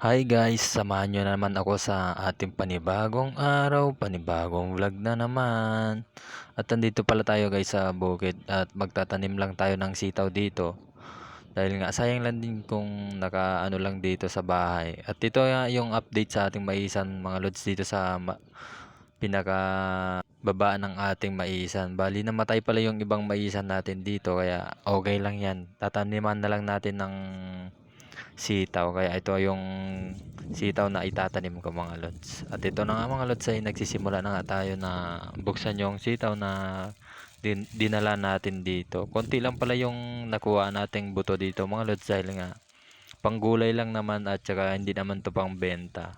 Hi guys, samahan nyo na naman ako sa ating panibagong araw, panibagong vlog na naman. At nandito pala tayo guys sa bukid at magtatanim lang tayo ng sitaw dito. Dahil nga sayang lang din kung nakaano lang dito sa bahay. At ito nga yung update sa ating maisan mga lods dito sa pinaka baba ng ating maisan. Bali namatay pala yung ibang maisan natin dito kaya okay lang yan. Tataniman na lang natin ng sitaw. Kaya ito yung sitaw na itatanim ko mga lods. At ito na nga mga lods ay nagsisimula na nga tayo na buksan yung sitaw na dinala natin dito. Konti lang pala yung nakuha nating buto dito mga lods dahil nga panggulay lang naman at saka hindi naman to pang benta.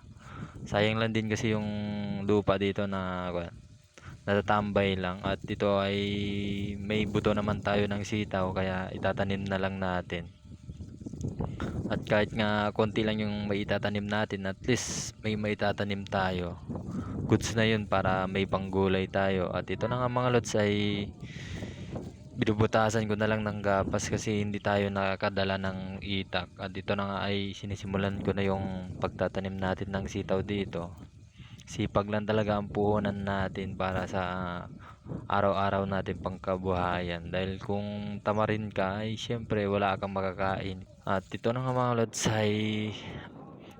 Sayang lang din kasi yung lupa dito na natatambay lang at ito ay may buto naman tayo ng sitaw kaya itatanim na lang natin. At kahit nga konti lang yung maitatanim natin, at least may maitatanim tayo. Goods na yun para may panggulay tayo. At ito na nga mga lods ay binubutasan ko na lang ng gapas kasi hindi tayo nakakadala ng itak. At ito na nga ay sinisimulan ko na yung pagtatanim natin ng sitaw dito. Sipag lang talaga ang puhunan natin para sa araw-araw natin pangkabuhayan. Dahil kung tamarin ka ay syempre wala kang makakain. At ito na nga mga lods ay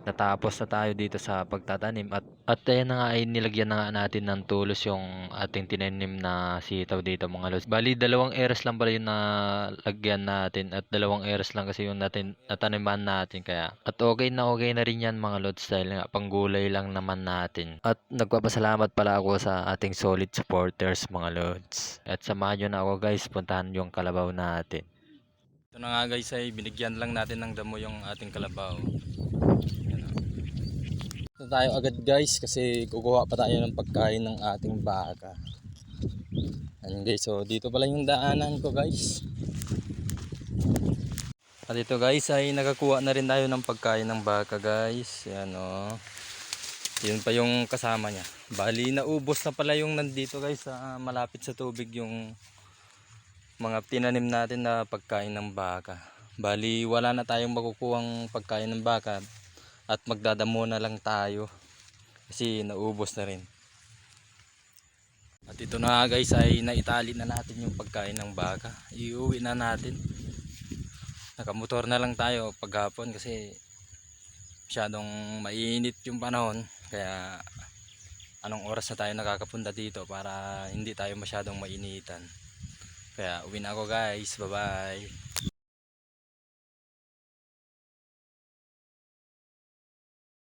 natapos na tayo dito sa pagtatanim at ayan na nga ay nilagyan na nga natin ng tulos yung ating tinanim na sitaw dito mga lods. Bali 2 eras lang pala yung nalagyan natin at 2 eras lang kasi yung natin nataniman natin kaya at okay na rin yan mga lods dahil nga panggulay lang naman natin. At nagpapasalamat pala ako sa ating solid supporters mga lods. At samahan nyo na ako guys, puntahan yung kalabaw natin. Ito na nga guys ay binigyan lang natin ng damo yung ating kalabaw. Ito tayo agad guys kasi kukuha pa tayo ng pagkain ng ating baka. Ayan guys, so dito pala yung daanan ko guys. At ito guys ay nakakuha na rin tayo ng pagkain ng baka guys. Yan o. Yun pa yung kasama niya. Bali naubos na pala yung nandito guys sa malapit sa tubig yung mga tinanim natin na pagkain ng baka. Bali wala na tayong makukuhang pagkain ng baka at magdadamo na lang tayo kasi naubos na rin. At ito na guys ay naitali na natin yung pagkain ng baka. Iuwi na natin. Nakamotor na lang tayo paghapon kasi masyadong mainit yung panahon. Kaya anong oras na tayo nakakapunta dito para hindi tayo masyadong mainitan. Kaya uwi na ako guys. Bye bye.